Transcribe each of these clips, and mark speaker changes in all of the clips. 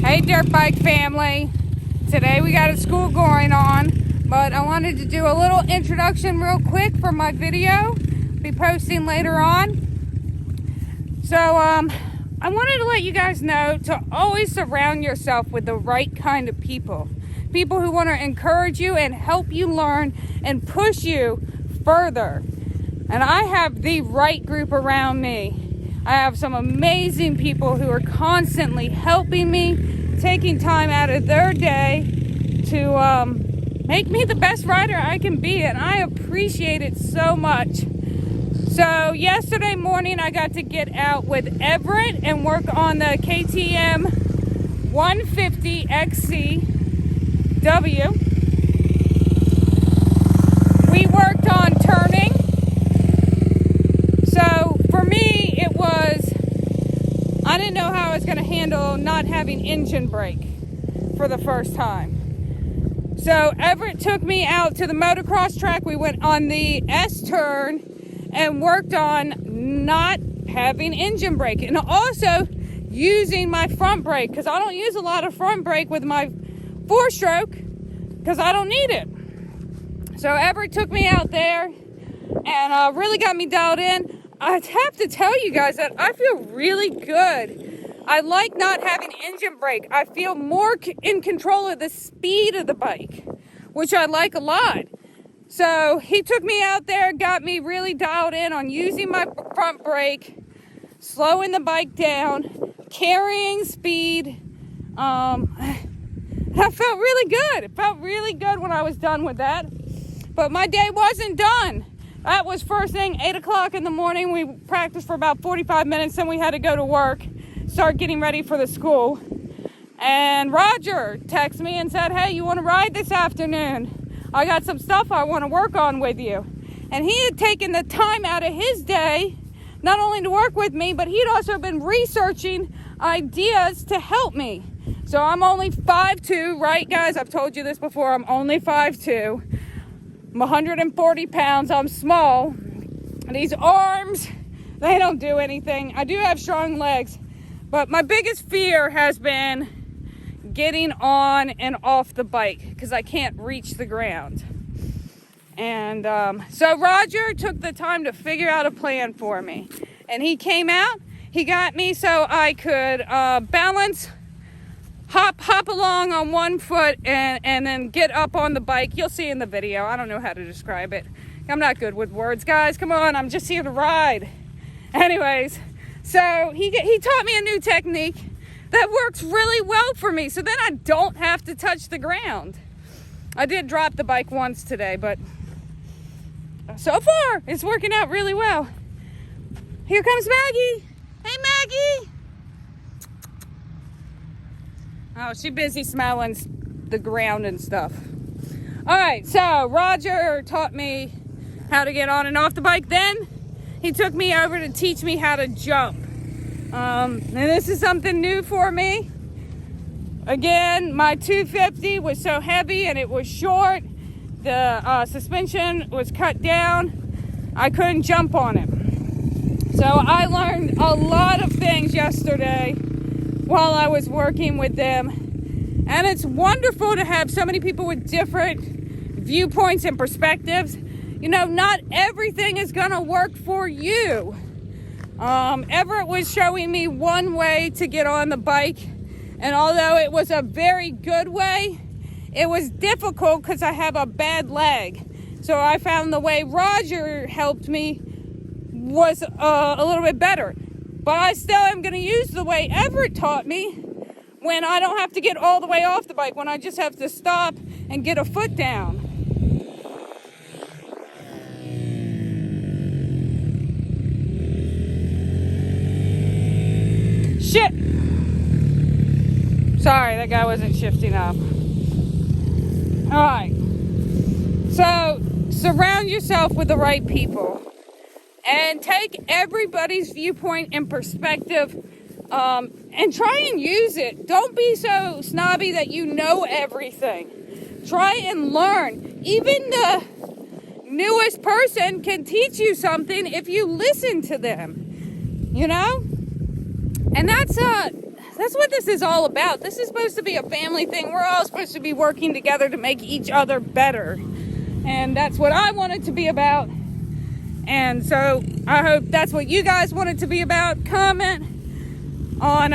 Speaker 1: Hey dirt bike family, today we got a school going on, but I wanted to do a little introduction real quick for my video, be posting later on. So I wanted to let you guys know to always surround yourself with the right kind of people who want to encourage you and help you learn and push you further. And I have the right group around me. I have some amazing people who are constantly helping me, taking time out of their day to make me the best rider I can be, and I appreciate it so much. So yesterday morning I got to get out with Everett and work on the KTM 150 XCW. We worked on turning. So for me, it was, I didn't know how I was going to handle not having engine brake for the first time. So Everett took me out to the motocross track. We went on the S turn and worked on not having engine brake and also using my front brake, because I don't use a lot of front brake with my 4-stroke because I don't need it. So Everett took me out there and really got me dialed in. I have to tell you guys that I feel really good. I like not having engine brake. I feel more in control of the speed of the bike, which I like a lot. So he took me out there, got me really dialed in on using my front brake, slowing the bike down, carrying speed. I felt really good. It felt really good when I was done with that. But my day wasn't done. That was first thing, 8 o'clock in the morning. We practiced for about 45 minutes, then we had to go to work, start getting ready for the school. And Roger texted me and said, hey, you want to ride this afternoon? I got some stuff I want to work on with you. And he had taken the time out of his day, not only to work with me, but he'd also been researching ideas to help me. So I'm only 5'2", right guys? I've told you this before, I'm only 5'2". I'm 140 pounds, I'm small. These arms, they don't do anything. I do have strong legs, but my biggest fear has been getting on and off the bike because I can't reach the ground. And so Roger took the time to figure out a plan for me. And he came out, he got me so I could balance, hop along on one foot and then get up on the bike. You'll see in the video. I don't know how to describe it. I'm not good with words, guys. Come on, I'm just here to ride. Anyways, so he taught me a new technique that works really well for me. So then I don't have to touch the ground. I did drop the bike once today, but so far it's working out really well. Here comes Maggie. Hey, Maggie. Oh, she's busy smelling the ground and stuff. All right, so Roger taught me how to get on and off the bike. Then he took me over to teach me how to jump. And this is something new for me. Again, my 250 was so heavy and it was short. The suspension was cut down. I couldn't jump on it. So I learned a lot of things yesterday while I was working with them. And it's wonderful to have so many people with different viewpoints and perspectives. You know, not everything is gonna work for you. Everett was showing me one way to get on the bike, and although it was a very good way, it was difficult because I have a bad leg. So I found the way Roger helped me was a little bit better. But I still am going to use the way Everett taught me when I don't have to get all the way off the bike, when I just have to stop and get a foot down. Shit! Sorry, that guy wasn't shifting up. Alright. So, surround yourself with the right people. And take everybody's viewpoint and perspective and try and use it. Don't be so snobby that you know everything. Try and learn. Even the newest person can teach you something if you listen to them. You know? And that's That's what this is all about. This is supposed to be a family thing. We're all supposed to be working together to make each other better. And that's what I want it to be about. And so I hope that's what you guys want it to be about. Comment on,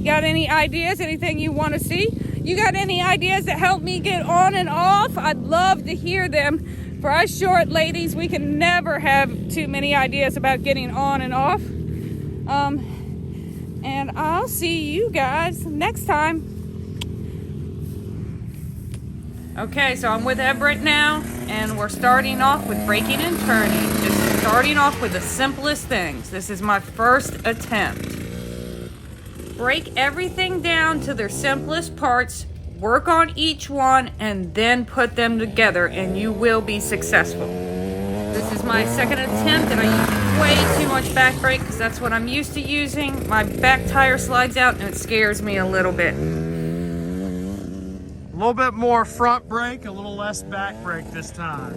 Speaker 1: got any ideas, anything you want to see? You got any ideas that help me get on and off? I'd love to hear them. For us short ladies, we can never have too many ideas about getting on and off. And I'll see you guys next time. Okay, so I'm with Everett now, and we're starting off with braking and turning. Just starting off with the simplest things. This is my first attempt. Break everything down to their simplest parts, work on each one, and then put them together, and you will be successful. This is my second attempt, and I use way too much back brake because that's what I'm used to using. My back tire slides out, and it scares me a little bit.
Speaker 2: A little bit more front brake, a little less back brake this time.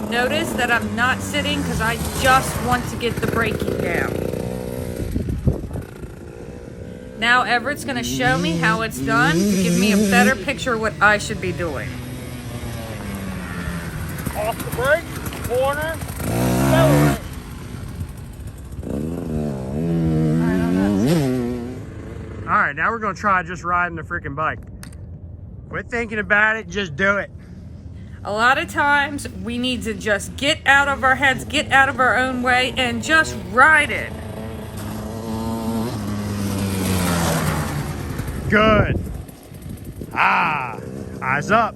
Speaker 1: Notice that I'm not sitting because I just want to get the braking down. Now Everett's going to show me how it's done to give me a better picture of what I should be doing.
Speaker 2: Off the brake, corner, accelerate. All right, now we're going to try just riding the freaking bike. Quit thinking about it, just do it.
Speaker 1: A lot of times we need to just get out of our heads, get out of our own way, and just ride it.
Speaker 2: Good. Eyes up.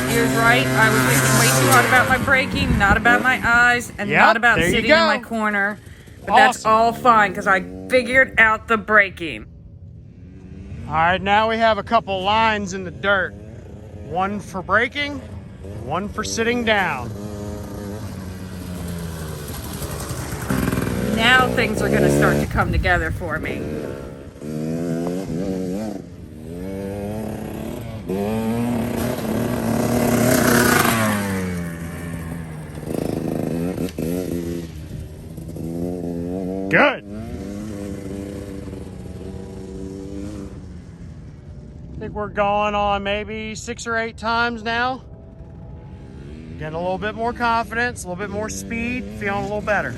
Speaker 1: Ears right. I was thinking way too hard about my braking, not about my eyes, and not about sitting in my corner. But that's all fine because I figured out the braking.
Speaker 2: All right, now we have a couple lines in the dirt. One for braking, one for sitting down.
Speaker 1: Now things are going to start to come together for me.
Speaker 2: Good. I think we're going on maybe 6 or 8 times now. Getting a little bit more confidence, a little bit more speed, feeling a little better.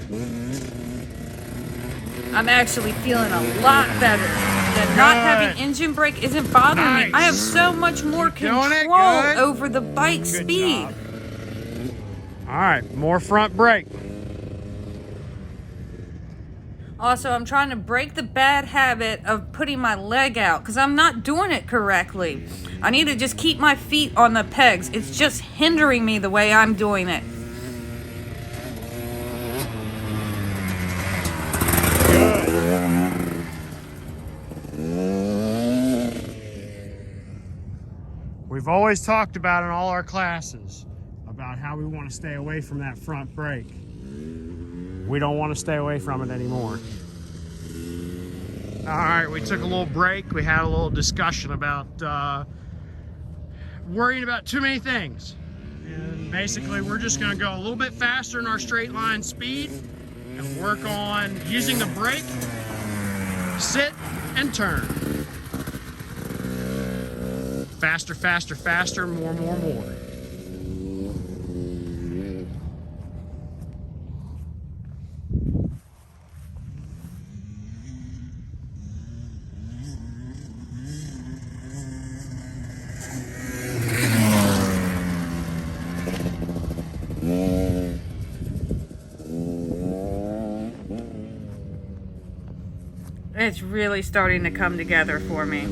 Speaker 1: I'm actually feeling a lot better. That not having engine brake isn't bothering me. I have so much more control over the bike speed.
Speaker 2: All right, more front brake.
Speaker 1: Also, I'm trying to break the bad habit of putting my leg out because I'm not doing it correctly. I need to just keep my feet on the pegs. It's just hindering me the way I'm doing it.
Speaker 2: We've always talked about in all our classes about how we want to stay away from that front brake. We don't want to stay away from it anymore. All right, we took a little break. We had a little discussion about worrying about too many things. And basically, we're just going to go a little bit faster in our straight line speed and work on using the brake, sit, and turn. Faster, faster, faster, more, more, more.
Speaker 1: It's really starting to come together for me.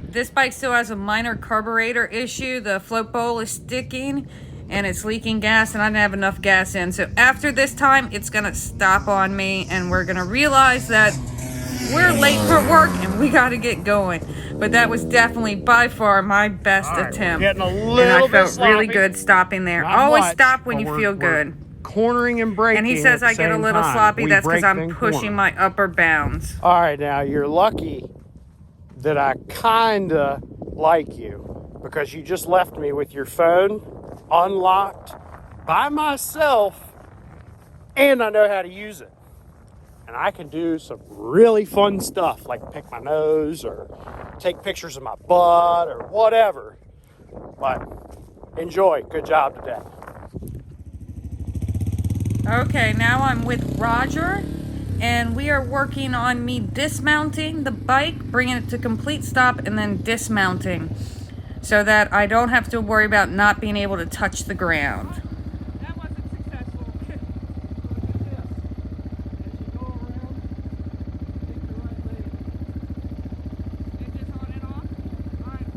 Speaker 1: This bike still has a minor carburetor issue. The float bowl is sticking and it's leaking gas and I didn't have enough gas in. So after this time, it's gonna stop on me and we're gonna realize that we're late for work and we gotta get going. But that was definitely by far my best attempt.
Speaker 2: Getting a little
Speaker 1: and I felt
Speaker 2: sloppy.
Speaker 1: really good stopping there.
Speaker 2: Not
Speaker 1: Always
Speaker 2: much,
Speaker 1: stop when you
Speaker 2: but
Speaker 1: feel good.
Speaker 2: Cornering and braking.
Speaker 1: And he says I get a little sloppy. That's because I'm pushing my upper bounds.
Speaker 2: All right, now you're lucky that I kinda like you because you just left me with your phone unlocked by myself and I know how to use it. and I can do some really fun stuff like pick my nose or take pictures of my butt or whatever. But enjoy. Good job today.
Speaker 1: Okay, now I'm with Roger, and we are working on me dismounting the bike, bringing it to complete stop, and then dismounting so that I don't have to worry about not being able to touch the ground. That wasn't successful.
Speaker 2: Look at this. As you go around, take the right leg.
Speaker 1: Hinges on and off? Alright.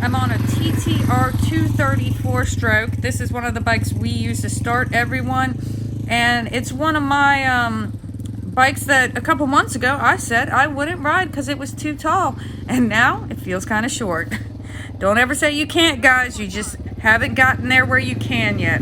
Speaker 1: I'm on a TTR 234 stroke. This is one of the bikes we use to start everyone, and it's one of my bikes that a couple months ago I said I wouldn't ride because it was too tall, and now it feels kind of short. Don't ever say you can't, guys. You just haven't gotten there where you can yet.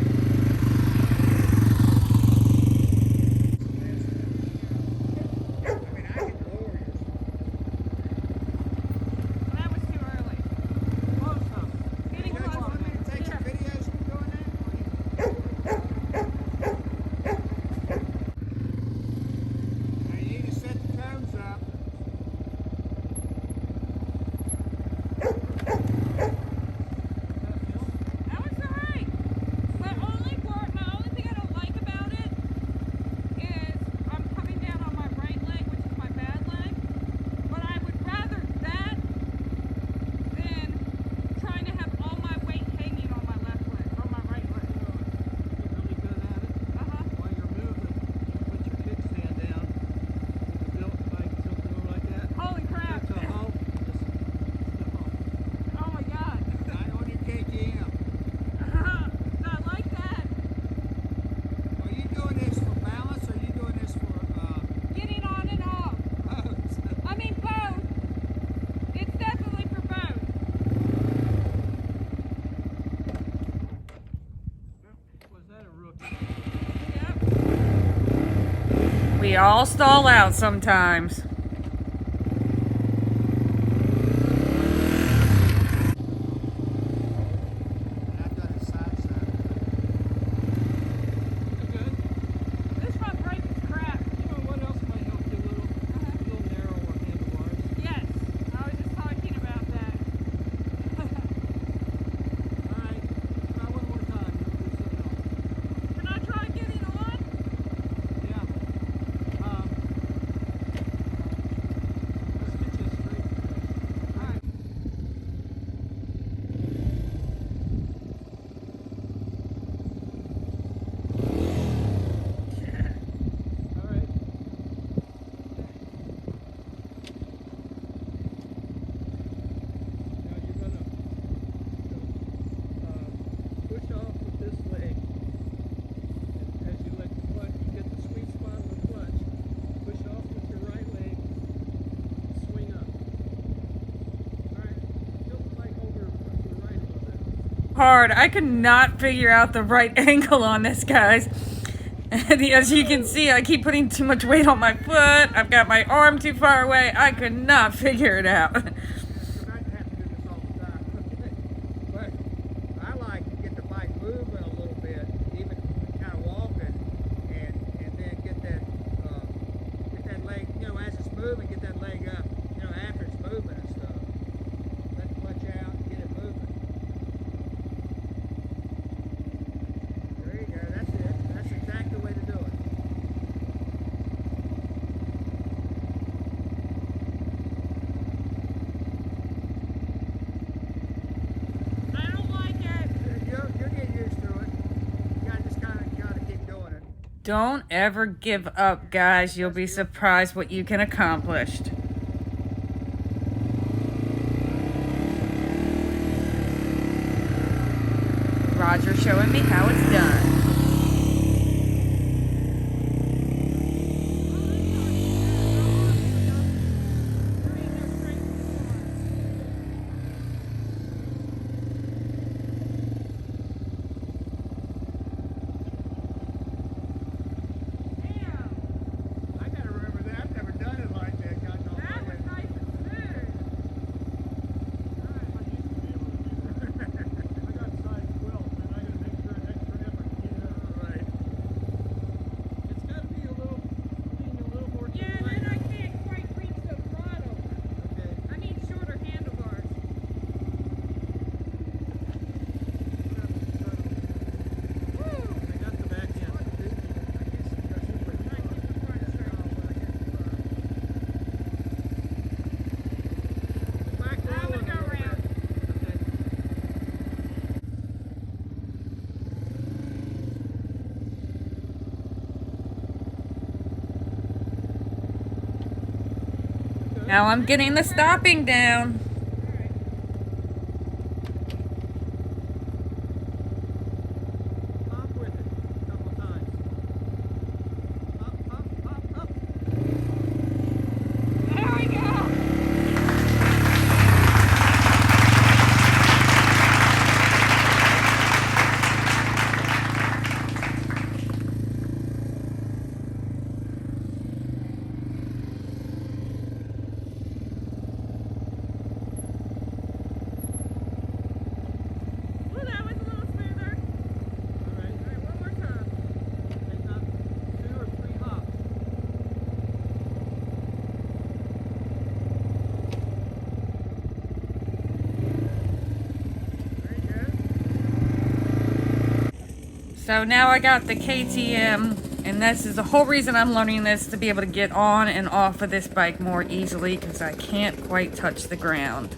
Speaker 1: We all stall out sometimes. Hard. I could not figure out the right angle on this, guys. And as you can see, I keep putting too much weight on my foot. I've got my arm too far away. I could not figure it out. Don't ever give up, guys. You'll be surprised what you can accomplish. Roger showing me how it's done. Now I'm getting the stopping down.
Speaker 2: Up with it a couple times. Up.
Speaker 1: There we go. Well, that was a little smoother. All right, one more time.
Speaker 2: Take up 2 or 3 hops. Very good.
Speaker 1: So now I got the KTM, and this is the whole reason I'm learning this, to be able to get on and off of this bike more easily, because I can't quite touch the ground.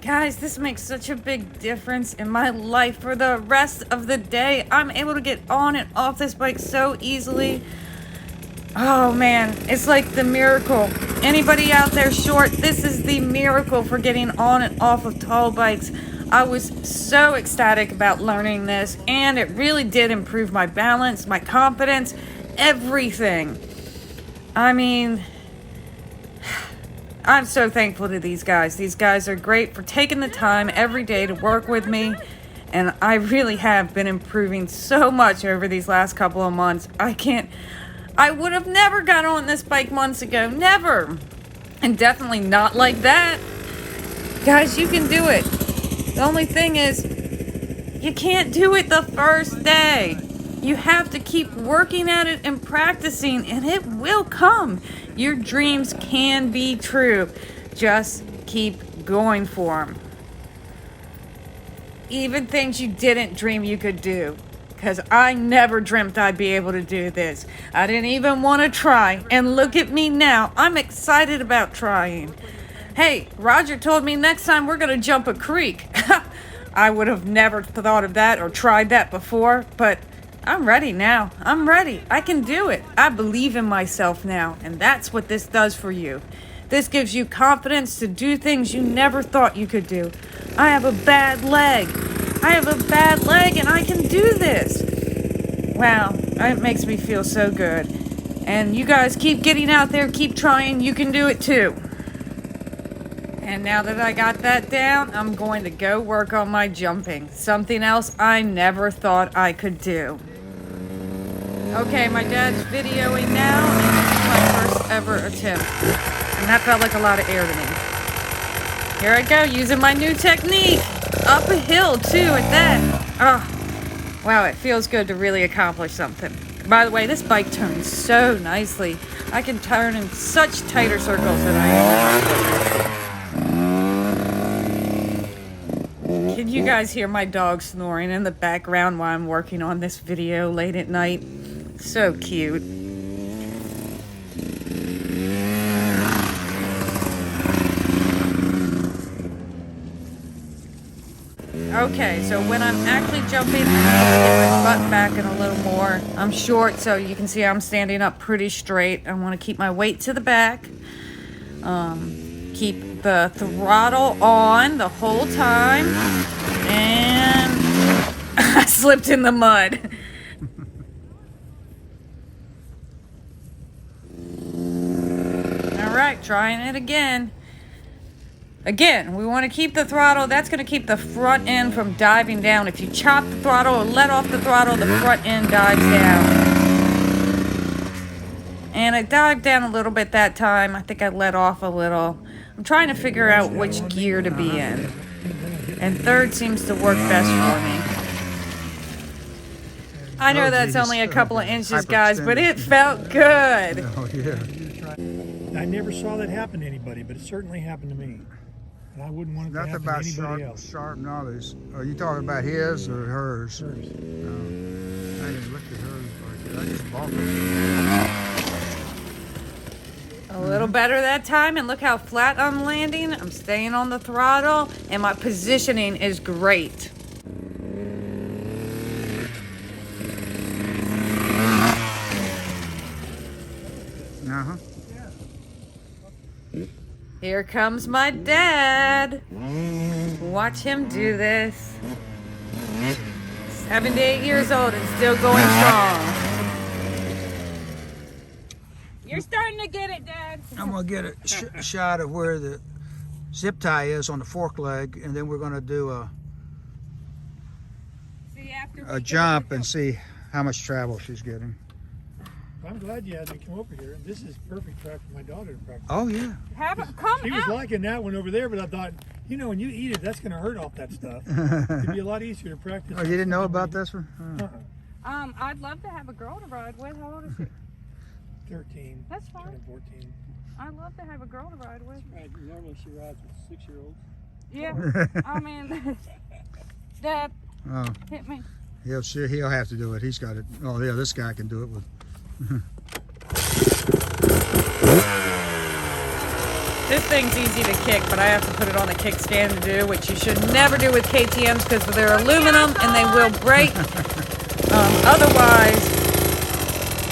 Speaker 1: Guys, this makes such a big difference in my life for the rest of the day. I'm able to get on and off this bike so easily. Oh man, it's like the miracle. Anybody out there short, this is the miracle for getting on and off of tall bikes. I was so ecstatic about learning this, and it really did improve my balance, my confidence, everything. I mean, I'm so thankful to these guys. These guys are great for taking the time every day to work with me, and I really have been improving so much over these last couple of months. I would have never got on this bike months ago, never. And definitely not like that. Guys, you can do it. The only thing is, you can't do it the first day. You have to keep working at it and practicing, and it will come. Your dreams can be true. Just keep going for them. Even things you didn't dream you could do. Because I never dreamt I'd be able to do this. I didn't even want to try. And look at me now. I'm excited about trying. Hey, Roger told me next time we're going to jump a creek. I would have never thought of that or tried that before, but I'm ready now. I'm ready. I can do it. I believe in myself now, and that's what this does for you. This gives you confidence to do things you never thought you could do. I have a bad leg. And I can do this. Wow, it makes me feel so good. And you guys keep getting out there, keep trying. You can do it too. And now that I got that down, I'm going to go work on my jumping. Something else I never thought I could do. Okay, my dad's videoing now, and this is my first ever attempt. And that felt like a lot of air to me. Here I go, using my new technique. Up a hill, too, at that. Oh, wow, it feels good to really accomplish something. By the way, this bike turns so nicely. I can turn in such tighter circles than I am. Can you guys hear my dog snoring in the background while I'm working on this video late at night? So cute. Okay, so when I'm actually jumping, I need to get my butt back in a little more. I'm short, so you can see I'm standing up pretty straight. I want to keep my weight to the back. Keep the throttle on the whole time. And I slipped in the mud. All right, trying it again. Again, we want to keep the throttle. That's going to keep the front end from diving down. If you chop the throttle or let off the throttle, the front end dives down. And it dived down a little bit that time. I think I let off a little. I'm trying to figure out which gear to be in. And third seems to work best for me. I know that's only a couple of inches, guys, but it felt good.
Speaker 3: Oh, yeah. I never saw that happen to anybody, but it certainly happened to me. And I wouldn't want it to happen to anybody else.
Speaker 4: Sharp knowledge. Are you talking about his or hers?
Speaker 3: Hers.
Speaker 4: I didn't look at hers like that. I just bought it.
Speaker 1: A little better that time, and look how flat I'm landing. I'm staying on the throttle, and my positioning is great.
Speaker 4: Uh-huh.
Speaker 1: Here comes my dad. Watch him do this. 78 years old and still going strong. You're starting to get it, Dad.
Speaker 4: I'm gonna get a shot of where the zip tie is on the fork leg, and then we're gonna do a jump and see how much travel she's getting.
Speaker 3: I'm glad you had me come over here. This is perfect track for my daughter to practice.
Speaker 4: Oh yeah.
Speaker 3: She was liking that one over there, but I thought, you know, when you eat it, that's going to hurt off that stuff. It'd be a lot easier to practice.
Speaker 4: Oh, you didn't know about this one?
Speaker 3: Uh-uh.
Speaker 1: I'd love to have a girl to ride with. How old is she?
Speaker 3: 13.
Speaker 1: That's fine.
Speaker 3: Turning 14.
Speaker 1: I'd love to have a girl to ride with.
Speaker 3: Normally she rides with 6-year-olds.
Speaker 1: Yeah. I mean, Dad,
Speaker 4: Oh,
Speaker 1: hit me.
Speaker 4: he'll have to do it. He's got it. Oh yeah, this guy can do it with.
Speaker 1: This thing's easy to kick, but I have to put it on the kickstand to do, which you should never do with KTMs because they're aluminum and they will break. Otherwise,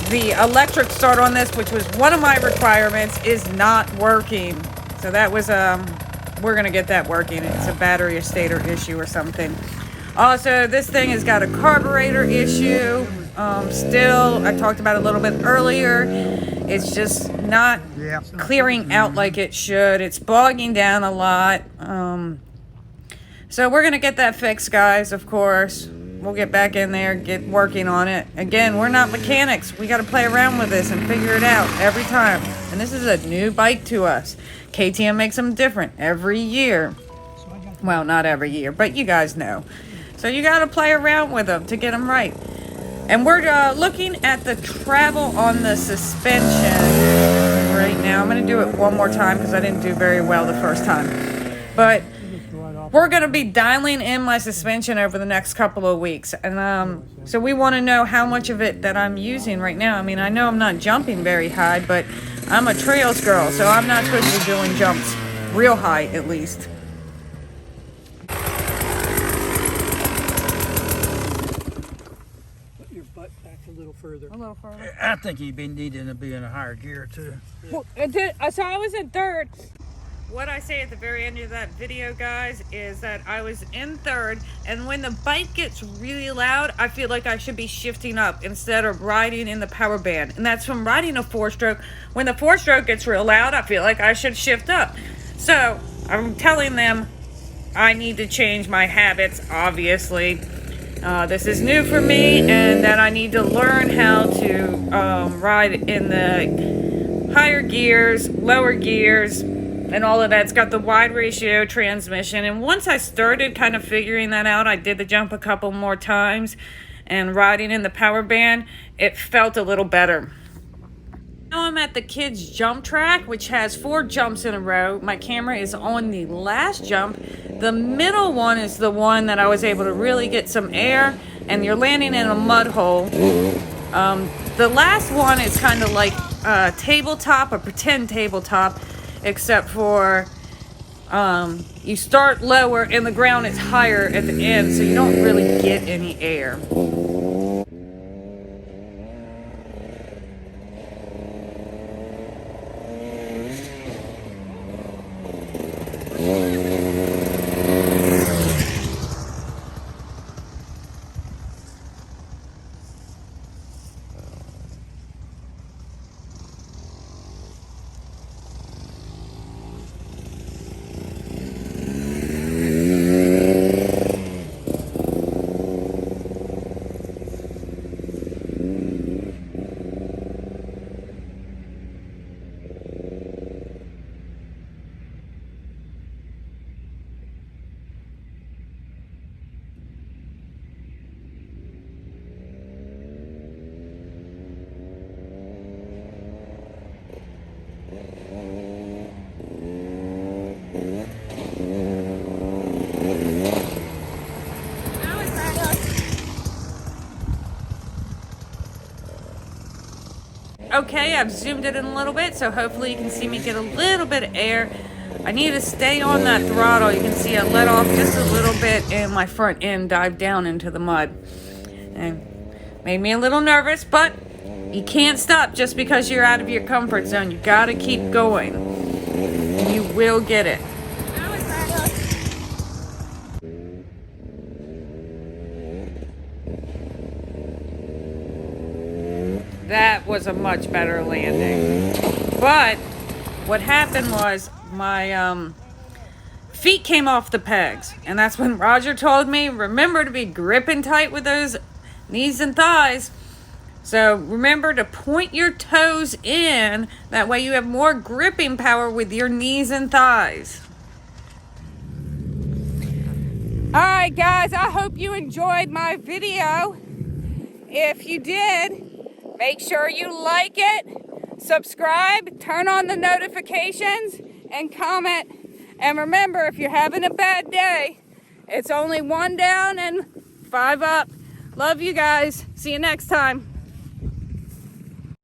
Speaker 1: the electric start on this, which was one of my requirements, is not working. So that was, we're going to get that working. It's a battery or stator issue or something. Also, this thing has got a carburetor issue. Still, I talked about it a little bit earlier. It's just not clearing out like it should. It's bogging down a lot. So we're going to get that fixed, guys, of course. We'll get back in there, get working on it. Again, we're not mechanics. We got to play around with this and figure it out every time. And this is a new bike to us. KTM makes them different every year. Well, not every year, but you guys know. So you got to play around with them to get them right. And we're looking at the travel on the suspension right now. I'm going to do it one more time because I didn't do very well the first time. But we're going to be dialing in my suspension over the next couple of weeks. And so we want to know how much of it that I'm using right now. I mean, I know I'm not jumping very high, but I'm a trails girl, so I'm not supposed to be doing jumps real high at least.
Speaker 3: Further.
Speaker 1: A little further.
Speaker 4: I think he'd be needing to be in a higher gear too.
Speaker 1: Well, so I was in third. What I say at the very end of that video, guys, is that I was in third, and when the bike gets really loud, I feel like I should be shifting up instead of riding in the power band. And that's from riding a 4-stroke. When the 4-stroke gets real loud, I feel like I should shift up. So I'm telling them I need to change my habits, obviously. This is new for me, and that I need to learn how to ride in the higher gears, lower gears, and all of that. It's got the wide ratio transmission, and once I started kind of figuring that out, I did the jump a couple more times, and riding in the power band, it felt a little better. Now I'm at the kids jump track, which has 4 jumps in a row. My camera is on the last jump. The middle one is the one that I was able to really get some air, and you're landing in a mud hole. The last one is kind of like a tabletop, a pretend tabletop, except for you start lower and the ground is higher at the end, so you don't really get any air. Okay, I've zoomed it in a little bit, so hopefully you can see me get a little bit of air. I need to stay on that throttle. You can see I let off just a little bit and my front end dived down into the mud. And made me a little nervous, but You can't stop just because you're out of your comfort zone. You gotta keep going. You will get it. That was a much better landing. But what happened was my feet came off the pegs. And that's when Roger told me, remember to be gripping tight with those knees and thighs. So remember to point your toes in. That way you have more gripping power with your knees and thighs. All right, guys, I hope you enjoyed my video. If you did, make sure you like it, subscribe, turn on the notifications, and comment. And remember, if you're having a bad day, it's only 1 down and 5 up. Love you guys. See you next time.